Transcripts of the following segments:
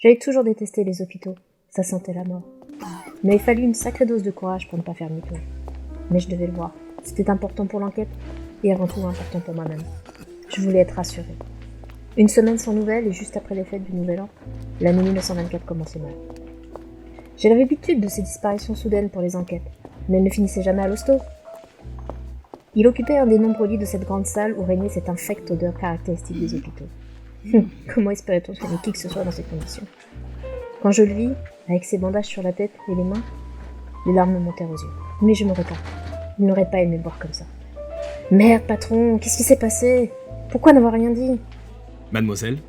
J'avais toujours détesté les hôpitaux, ça sentait la mort. Il m'avait fallu une sacrée dose de courage pour ne pas faire demi-tour. Mais je devais le voir, c'était important pour l'enquête, et avant tout important pour moi-même. Je voulais être rassurée. Une semaine sans nouvelles, et juste après les fêtes du Nouvel An, l'année 1924 commençait mal. J'ai l'habitude de ces disparitions soudaines pour les enquêtes, mais elles ne finissaient jamais à l'hosto. Il occupait un des nombreux lits de cette grande salle où régnait cette infecte odeur caractéristique des hôpitaux. Comment espérait-on soigner qui que ce soit dans ces conditions? Quand je le vis, avec ses bandages sur la tête et les mains, les larmes me montèrent aux yeux. Mais je me retins. Il n'aurait pas aimé boire comme ça. Merde, patron, qu'est-ce qui s'est passé? Pourquoi n'avoir rien dit? Mademoiselle,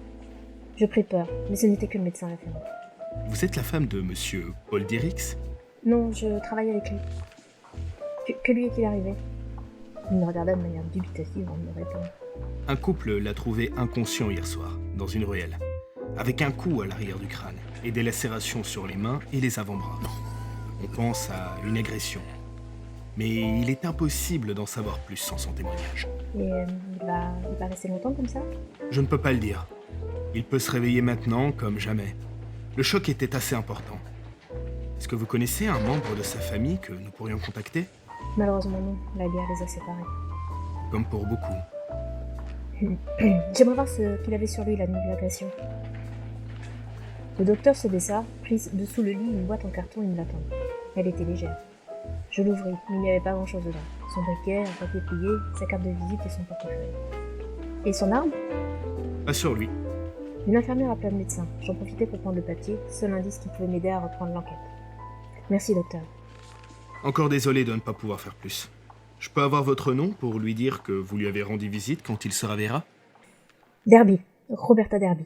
Je pris peur, mais ce n'était que le médecin référent. vous êtes la femme de monsieur Paul Dirix? Non, je travaille avec lui. Que lui est-il arrivé? Il me regarda de manière dubitative en me répondant. Un couple l'a trouvé inconscient hier soir, dans une ruelle, avec un coup à l'arrière du crâne et des lacérations sur les mains et les avant-bras. On pense à une agression. Mais il est impossible d'en savoir plus sans son témoignage. Et il va rester longtemps comme ça? Je ne peux pas le dire. Il peut se réveiller maintenant comme jamais. Le choc était assez important. Est-ce que vous connaissez un membre de sa famille que nous pourrions contacter? Malheureusement non, la guerre les a séparés. Comme pour beaucoup. J'aimerais voir ce qu'il avait sur lui la nuit de l'agression. Le docteur se baissa, prit dessous le lit une boîte en carton et me la tendit. Elle était légère. Je l'ouvris, mais il n'y avait pas grand-chose dedans. Son briquet, un papier plié, sa carte de visite et son portefeuille. Et son arme? Pas sur lui. Une infirmière appela le médecin. J'en profitais pour prendre le papier, seul indice qui pouvait m'aider à reprendre l'enquête. Merci, docteur. Encore désolé de ne pas pouvoir faire plus. Je peux avoir votre nom pour lui dire que vous lui avez rendu visite quand il se réveillera? Derby. Roberta Derby.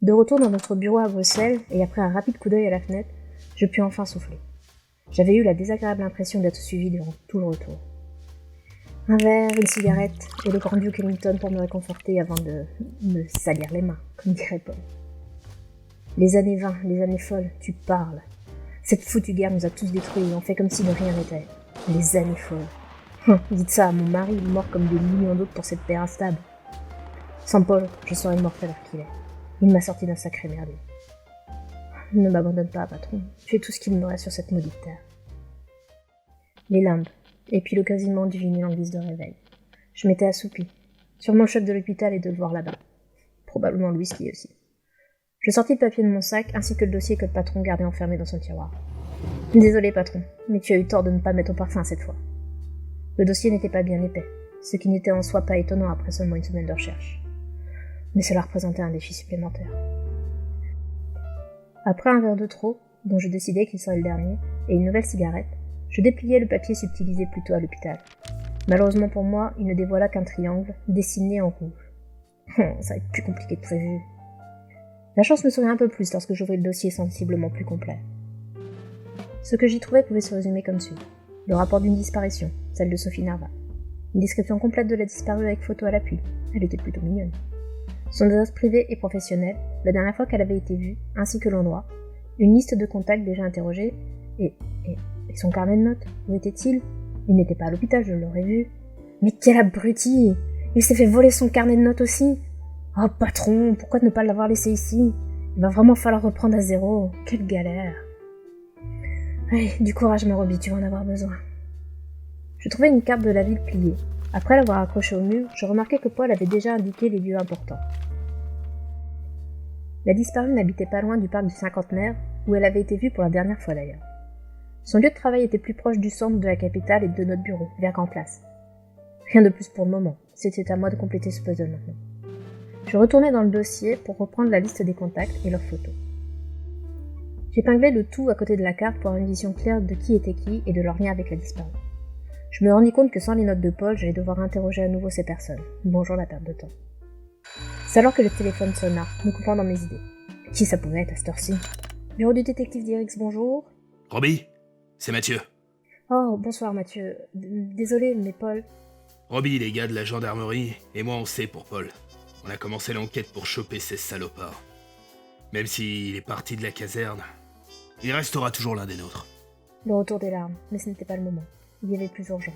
De retour dans notre bureau à Bruxelles, et après un rapide coup d'œil à la fenêtre, je pus enfin souffler. J'avais eu la désagréable impression d'être suivi durant tout le retour. Un verre, une cigarette, et le grand Duke Ellington pour me réconforter avant de me salir les mains, comme dirait Paul. Les années 20, les années folles, tu parles. Cette foutue guerre nous a tous détruits et on fait comme si de rien n'était. Les années folles. Dites ça à mon mari, mort comme des millions d'autres pour cette terre instable. Sans Paul, je serais mortel alors qu'il est. Il m'a sorti d'un sacré merdier. Ne m'abandonne pas, patron. Fais tout ce qu'il me reste sur cette maudite terre. Les limbes, et puis le quasiment du vinyle en guise de réveil. Je m'étais assoupie. Sûrement le choc de l'hôpital et de le voir là-bas. Probablement le whisky aussi. Je sortis le papier de mon sac, ainsi que le dossier que le patron gardait enfermé dans son tiroir. Désolé, patron, mais tu as eu tort de ne pas mettre au parfum cette fois. Le dossier n'était pas bien épais, ce qui n'était en soi pas étonnant après seulement une semaine de recherche. Mais cela représentait un défi supplémentaire. Après un verre de trop, dont je décidais qu'il serait le dernier, et une nouvelle cigarette, je dépliai le papier subtilisé plus tôt à l'hôpital. Malheureusement pour moi, il ne dévoila qu'un triangle, dessiné en rouge. Ça va être plus compliqué que prévu. La chance me sourit un peu plus lorsque j'ouvris le dossier sensiblement plus complet. Ce que j'y trouvais pouvait se résumer comme suit. Le rapport d'une disparition, celle de Sophie Narva. Une description complète de la disparue avec photo à l'appui. Elle était plutôt mignonne. Son adresse privée et professionnelle, la dernière fois qu'elle avait été vue, ainsi que l'endroit. Une liste de contacts déjà interrogés. Et son carnet de notes, où était-il? Il n'était pas à l'hôpital, je l'aurais vu. Mais quel abruti! Il s'est fait voler son carnet de notes aussi! Oh patron, pourquoi ne pas l'avoir laissé ici? Il va vraiment falloir reprendre à zéro. Quelle galère. Allez, du courage mes Roby, tu vas en avoir besoin. Je trouvai une carte de la ville pliée. Après l'avoir accrochée au mur, je remarquai que Paul avait déjà indiqué les lieux importants. La disparue n'habitait pas loin du parc du Cinquantenaire, où elle avait été vue pour la dernière fois d'ailleurs. Son lieu de travail était plus proche du centre de la capitale et de notre bureau, vers Grand Place. Rien de plus pour le moment, c'était à moi de compléter ce puzzle maintenant. Je retournai dans le dossier pour reprendre la liste des contacts et leurs photos. J'épinglai le tout à côté de la carte pour avoir une vision claire de qui était qui et de leur lien avec la disparue. Je me rendis compte que sans les notes de Paul, j'allais devoir interroger à nouveau ces personnes. Bonjour la perte de temps. C'est alors que le téléphone sonna, me coupant dans mes idées. Qui ça pouvait être à cette heure-ci? Bureau du détective Dirix, bonjour. Roby, c'est Mathieu. Oh, bonsoir Mathieu. Désolé, mais Paul... Roby, les gars de la gendarmerie, et moi on sait pour Paul. On a commencé l'enquête pour choper ces salopards. Même s'il est parti de la caserne, il restera toujours l'un des nôtres. Le retour des larmes, mais ce n'était pas le moment. Il y avait plus urgent.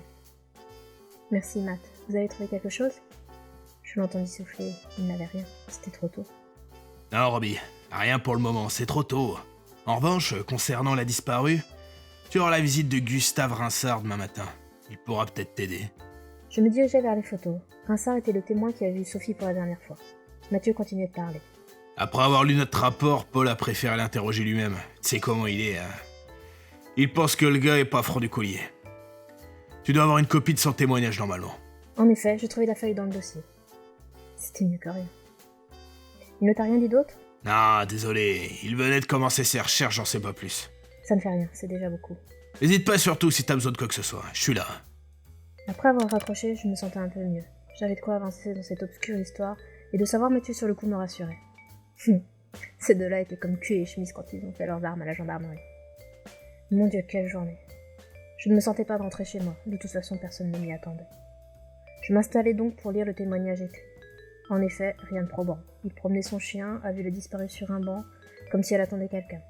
Merci Matt. Vous avez trouvé quelque chose? Je l'entendis souffler. Il n'avait rien. C'était trop tôt. Non, Robbie, rien pour le moment, c'est trop tôt. En revanche, concernant la disparue, tu auras la visite de Gustave Rinsart demain matin. Il pourra peut-être t'aider. Je me dirigeais vers les photos. Rinsart était le témoin qui a vu Sophie pour la dernière fois. Mathieu continuait de parler. Après avoir lu notre rapport, Paul a préféré l'interroger lui-même. Tu sais comment il est, hein. Il pense que le gars est pas franc du collier. Tu dois avoir une copie de son témoignage normalement. En effet, j'ai trouvé la feuille dans le dossier. C'était mieux que rien. Il ne t'a rien dit d'autre ? Non, désolé, il venait de commencer ses recherches, j'en sais pas plus. Ça ne fait rien, c'est déjà beaucoup. N'hésite pas surtout si t'as besoin de quoi que ce soit, je suis là. Après avoir raccroché, je me sentais un peu mieux. J'avais de quoi avancer dans cette obscure histoire, et de savoir Mathieu sur le coup me rassurait. Ces deux-là étaient comme cul et chemise quand ils ont fait leurs armes à la gendarmerie. Mon Dieu, quelle journée. Je ne me sentais pas de rentrer chez moi, de toute façon personne ne m'y attendait. Je m'installais donc pour lire le témoignage écrit. En effet, rien de probant. Il promenait son chien, a vu le disparu sur un banc, comme si elle attendait quelqu'un.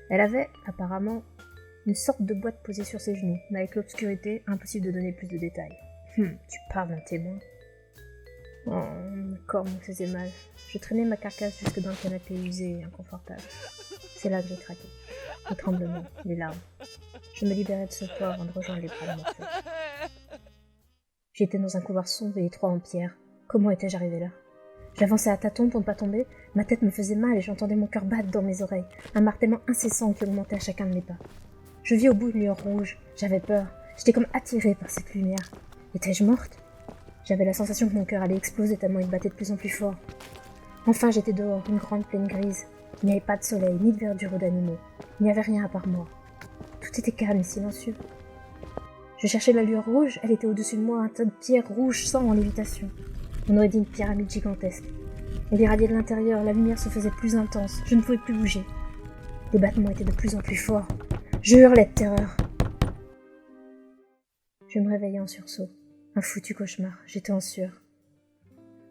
Elle avait, apparemment, une sorte de boîte posée sur ses genoux, mais avec l'obscurité, impossible de donner plus de détails. Tu parles d'un témoin. Oh, mon corps me faisait mal. Je traînais ma carcasse jusque dans le canapé usé et inconfortable. C'est là que j'ai craqué. Les tremblements, les larmes. Je me libérais de ce corps avant de rejoindre les bras de mon frère. J'étais dans un couloir sombre et étroit en pierre. Comment étais-je arrivé là ? J'avançais à tâtons pour ne pas tomber. Ma tête me faisait mal et j'entendais mon cœur battre dans mes oreilles. Un martèlement incessant qui augmentait à chacun de mes pas. Je vis au bout une lueur rouge. J'avais peur. J'étais comme attirée par cette lumière. Étais-je morte ? J'avais la sensation que mon cœur allait exploser tellement il battait de plus en plus fort. Enfin, j'étais dehors, une grande plaine grise. Il n'y avait pas de soleil, ni de verdure ou d'animaux. Il n'y avait rien à part moi. Tout était calme et silencieux. Je cherchais la lueur rouge, elle était au-dessus de moi, un tas de pierres rouges sang en lévitation. On aurait dit une pyramide gigantesque. Elle irradiait de l'intérieur, la lumière se faisait plus intense, je ne pouvais plus bouger. Les battements étaient de plus en plus forts. Je hurlais de terreur. Je me réveillais en sursaut. Un foutu cauchemar, j'étais en sueur.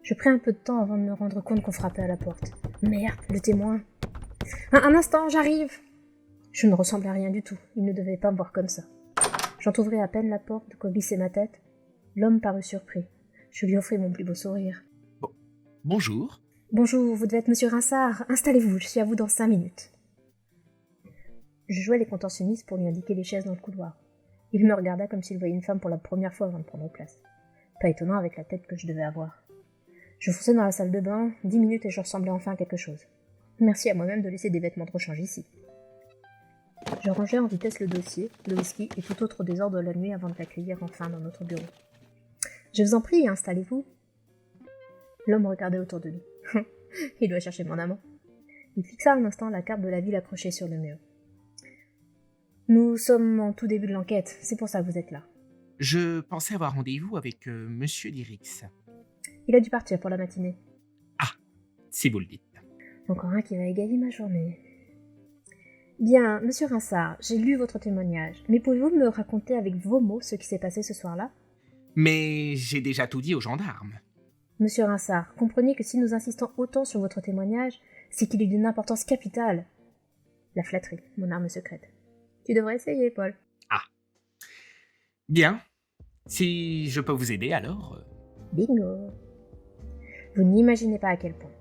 Je pris un peu de temps avant de me rendre compte qu'on frappait à la porte. Merde, le témoin. Un instant, j'arrive. Je ne ressemblais à rien du tout, il ne devait pas me voir comme ça. J'entrouvrais à peine la porte de quoi glisser ma tête. L'homme parut surpris. Je lui offris mon plus beau sourire. Bonjour. Bonjour, vous devez être monsieur Rinsart. Installez-vous, je suis à vous dans 5 minutes. Je jouais les contorsionnistes pour lui indiquer les chaises dans le couloir. Il me regarda comme s'il voyait une femme pour la première fois avant de prendre place. Pas étonnant avec la tête que je devais avoir. Je fonçais dans la salle de bain, 10 minutes et je ressemblais enfin à quelque chose. Merci à moi-même de laisser des vêtements de rechange ici. Je rangeais en vitesse le dossier, le whisky et tout autre désordre de la nuit avant de l'accueillir enfin dans notre bureau. Je vous en prie, installez-vous. L'homme regardait autour de lui. Il doit chercher mon amant. Il fixa un instant la carte de la ville accrochée sur le mur. Nous sommes en tout début de l'enquête, c'est pour ça que vous êtes là. Je pensais avoir rendez-vous avec Monsieur Dirix. Il a dû partir pour la matinée. Ah, si vous le dites. Encore un qui va égayer ma journée. Bien, monsieur Rinsart, j'ai lu votre témoignage, mais pouvez-vous me raconter avec vos mots ce qui s'est passé ce soir-là ? Mais j'ai déjà tout dit aux gendarmes. Monsieur Rinsart, comprenez que si nous insistons autant sur votre témoignage, c'est qu'il est d'une importance capitale. La flatterie, mon arme secrète. Tu devrais essayer, Paul. Ah. Bien. Si je peux vous aider, alors... Bingo. Vous n'imaginez pas à quel point.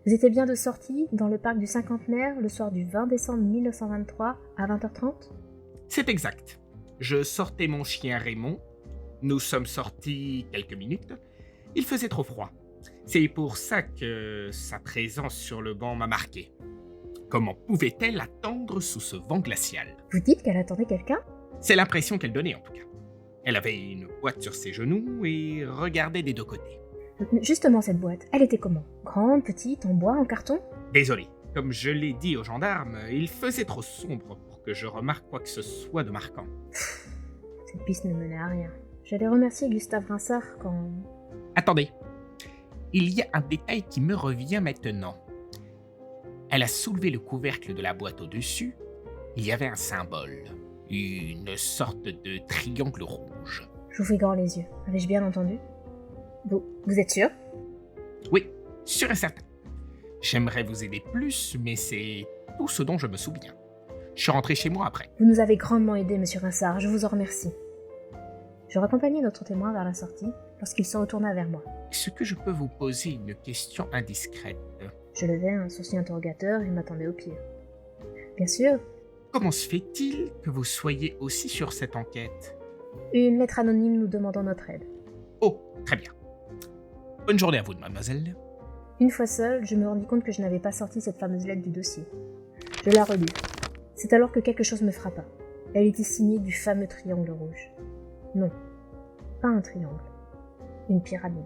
Vous étiez bien de sortie dans le parc du Cinquantenaire le soir du 20 décembre 1923 à 20h30 ? C'est exact. Je sortais mon chien Raymond. Nous sommes sortis quelques minutes. Il faisait trop froid. C'est pour ça que sa présence sur le banc m'a marqué. Comment pouvait-elle attendre sous ce vent glacial ? Vous dites qu'elle attendait quelqu'un ? C'est l'impression qu'elle donnait en tout cas. Elle avait une boîte sur ses genoux et regardait des deux côtés. Justement cette boîte, elle était comment ? Grande, petite, en bois, en carton ? Désolé, comme je l'ai dit aux gendarmes, il faisait trop sombre pour que je remarque quoi que ce soit de marquant. Cette piste ne menait à rien. J'allais remercier Gustave Rinsart quand... Attendez, il y a un détail qui me revient maintenant. Elle a soulevé le couvercle de la boîte au-dessus. Il y avait un symbole, une sorte de triangle rouge. J'ouvris grand les yeux. Avais-je bien entendu ? Vous êtes sûr ? Oui, sûr et certain. J'aimerais vous aider plus, mais c'est tout ce dont je me souviens. Je suis rentré chez moi après. Vous nous avez grandement aidé, monsieur Rinsart, je vous en remercie. Je raccompagnai notre témoin vers la sortie lorsqu'il se retourna vers moi. Est-ce que je peux vous poser une question indiscrète ? Je levai un sourcil interrogateur et m'attendais au pire. Bien sûr, Comment se fait-il que vous soyez aussi sur cette enquête? une lettre anonyme nous demandant notre aide. Oh, très bien. Bonne journée à vous, mademoiselle. Une fois seule, je me rendis compte que je n'avais pas sorti cette fameuse lettre du dossier. Je la relus. C'est alors que quelque chose me frappa. Elle était signée du fameux triangle rouge. Non, pas un triangle. Une pyramide.